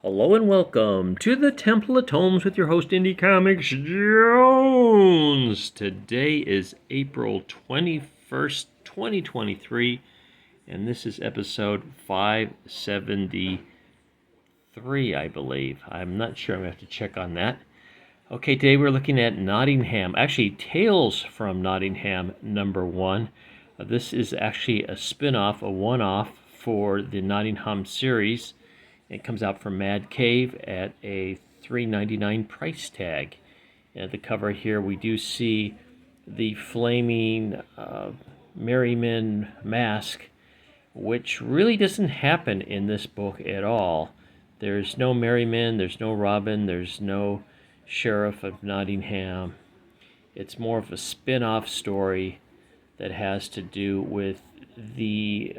Hello and welcome to the Temple of Tomes with your host, Indie Comics Jones. Today is April 21st, 2023, and this is episode 573, I believe. I'm not sure. I'm going to have to check on that. Okay, today we're looking at Nottingham. Actually, Tales from Nottingham, number 1. This is actually a spin-off, a one-off for the Nottingham series. It comes out from Mad Cave at a $3.99 price tag. And at the cover here, we do see the flaming Merryman mask, which really doesn't happen in this book at all. There's no Merryman, there's no Robin, there's no Sheriff of Nottingham. It's more of a spin-off story that has to do with the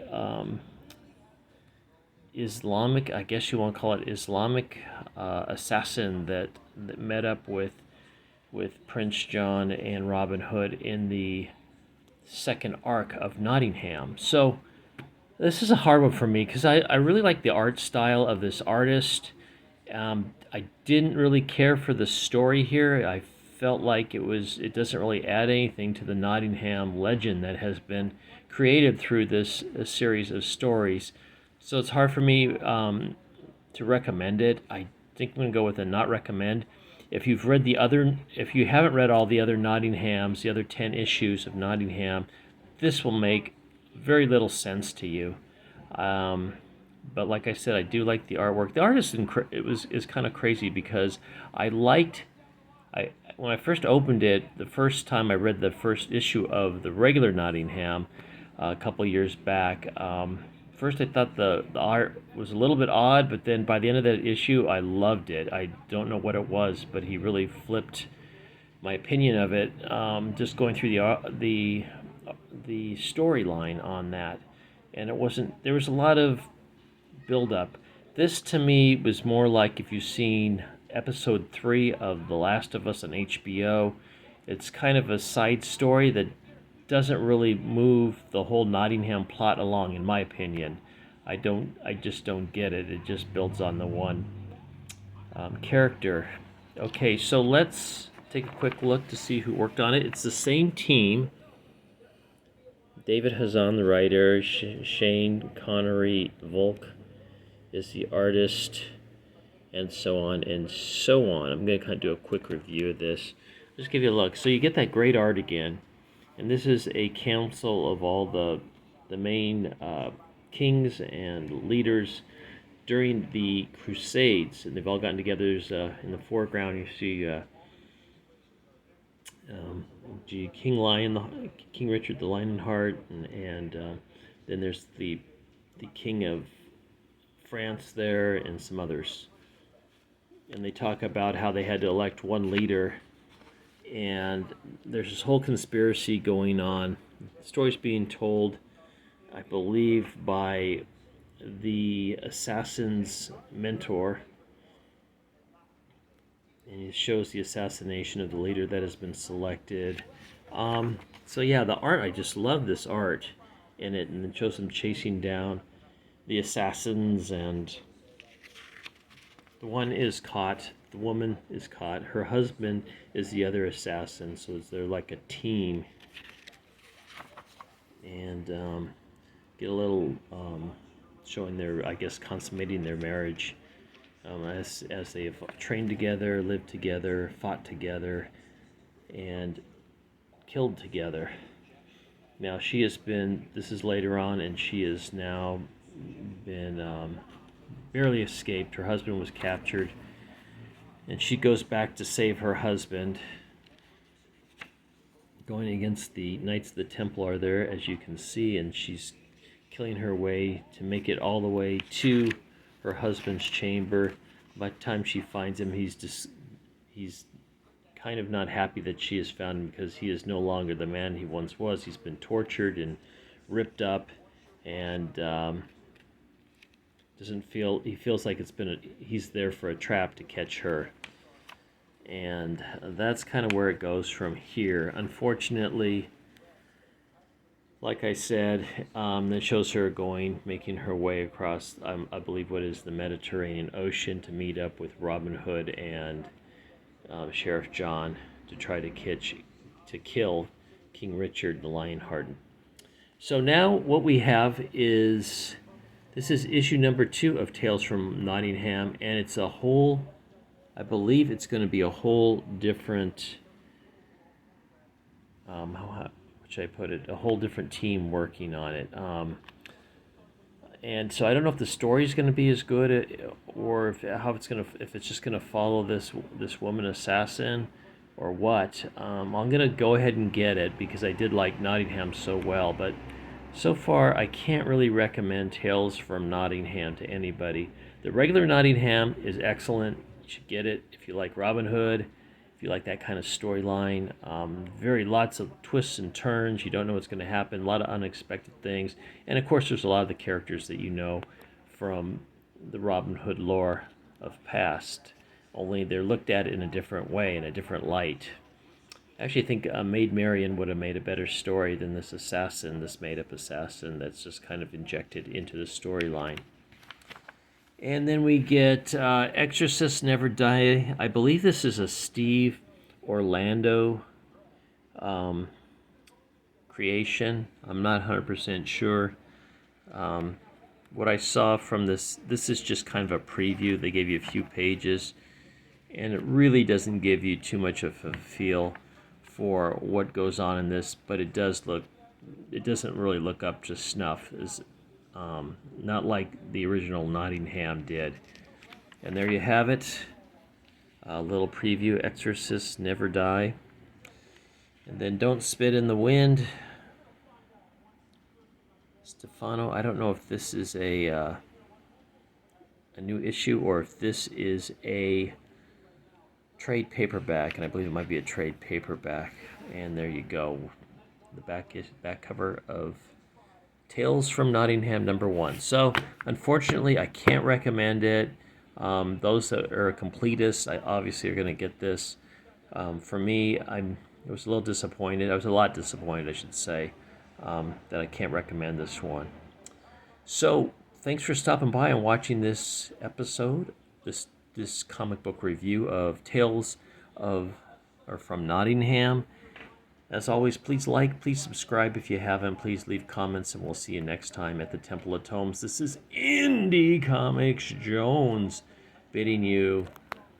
Islamic, I guess you want to call it Islamic assassin that met up with Prince John and Robin Hood in the second arc of Nottingham. So this is a hard one for me because I really like the art style of this artist. I didn't really care for the story here. I felt like it doesn't really add anything to the Nottingham legend that has been created through this series of stories. So it's hard for me to recommend it. I think I'm going to go with a not recommend. If you haven't read all the other Nottinghams, the other 10 issues of Nottingham, this will make very little sense to you. But like I said, I do like the artwork. The art is kind of crazy because when I first opened it, the first time I read the first issue of the regular Nottingham a couple years back. First, I thought the art was a little bit odd, but then by the end of that issue, I loved it. I don't know what it was, but he really flipped my opinion of it. Just going through the storyline on that, and there was a lot of build-up. This to me was more like if you've seen episode 3 of The Last of Us on HBO. It's kind of a side story that doesn't really move the whole Nottingham plot along, in my opinion. I just don't get it. It just builds on the one character. Okay, so let's take a quick look to see who worked on it. It's the same team. David Hazan, the writer. Shane Connery Volk is the artist, and so on and so on. I'm going to kind of do a quick review of this. Just give you a look. So you get that great art again. And this is a council of all the main kings and leaders during the Crusades, and they've all gotten together. There's, in the foreground, you see King Richard the Lionheart, and then there's the King of France there, and some others. And they talk about how they had to elect one leader. And there's this whole conspiracy going on. The story's being told, I believe, by the assassin's mentor. And it shows the assassination of the leader that has been selected. So yeah, the art, I just love this art in it. And it shows them chasing down the assassins, and the one is caught. The woman is caught. Her husband is the other assassin, so they're like a team. And get a little showing their, I guess, consummating their marriage as they have trained together, lived together, fought together, and killed together. Now this is later on, and she has now been barely escaped. Her husband was captured. And she goes back to save her husband, going against the Knights of the Templar there, as you can see, and she's killing her way to make it all the way to her husband's chamber. By the time she finds him, he's kind of not happy that she has found him, because he is no longer the man he once was. He's been tortured and ripped up, and he feels like he's there for a trap to catch her. And that's kind of where it goes from here. Unfortunately, like I said, that shows her making her way across, I believe, what is the Mediterranean Ocean to meet up with Robin Hood and Sheriff John to try to kill King Richard the Lionhearted. So now what we have is, this is issue number 2 of Tales from Nottingham, and it's a whole, I believe it's going to be a whole different, how should I put it, a whole different team working on it. And so I don't know if the story is going to be as good, or if it's just going to follow this woman assassin, or what. I'm going to go ahead and get it because I did like Nottingham so well, but so far I can't really recommend Tales from Nottingham to anybody. The regular Nottingham is excellent. You should get it if you like Robin Hood, if you like that kind of storyline. Lots of twists and turns. You don't know what's going to happen. A lot of unexpected things. And of course there's a lot of the characters that you know from the Robin Hood lore of past. Only they're looked at in a different way, in a different light. I actually think Maid Marian would have made a better story than this made-up assassin that's just kind of injected into the storyline. And then we get Exorcists Never Die. I believe this is a Steve Orlando creation. I'm not 100% sure. What I saw from this is just kind of a preview. They gave you a few pages, and it really doesn't give you too much of a feel for what goes on in this, but it doesn't really look up to snuff. Not like the original Nottingham did. And there you have it. A little preview, Exorcists Never Die. And then Don't Spit in the Wind. Stefano, I don't know if this is a new issue or if this is a trade paperback, and I believe it might be a trade paperback. And there you go. The back cover of Tales from Nottingham #1. So unfortunately I can't recommend it. Those that are completists, I obviously are going to get this. For me, I was a little disappointed. I was a lot disappointed, I should say, that I can't recommend this one. So thanks for stopping by and watching this episode, this comic book review of Tales from Nottingham. As always, please subscribe if you haven't. Please leave comments, and we'll see you next time at the Temple of Tomes. This is Indie Comics Jones bidding you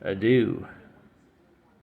adieu.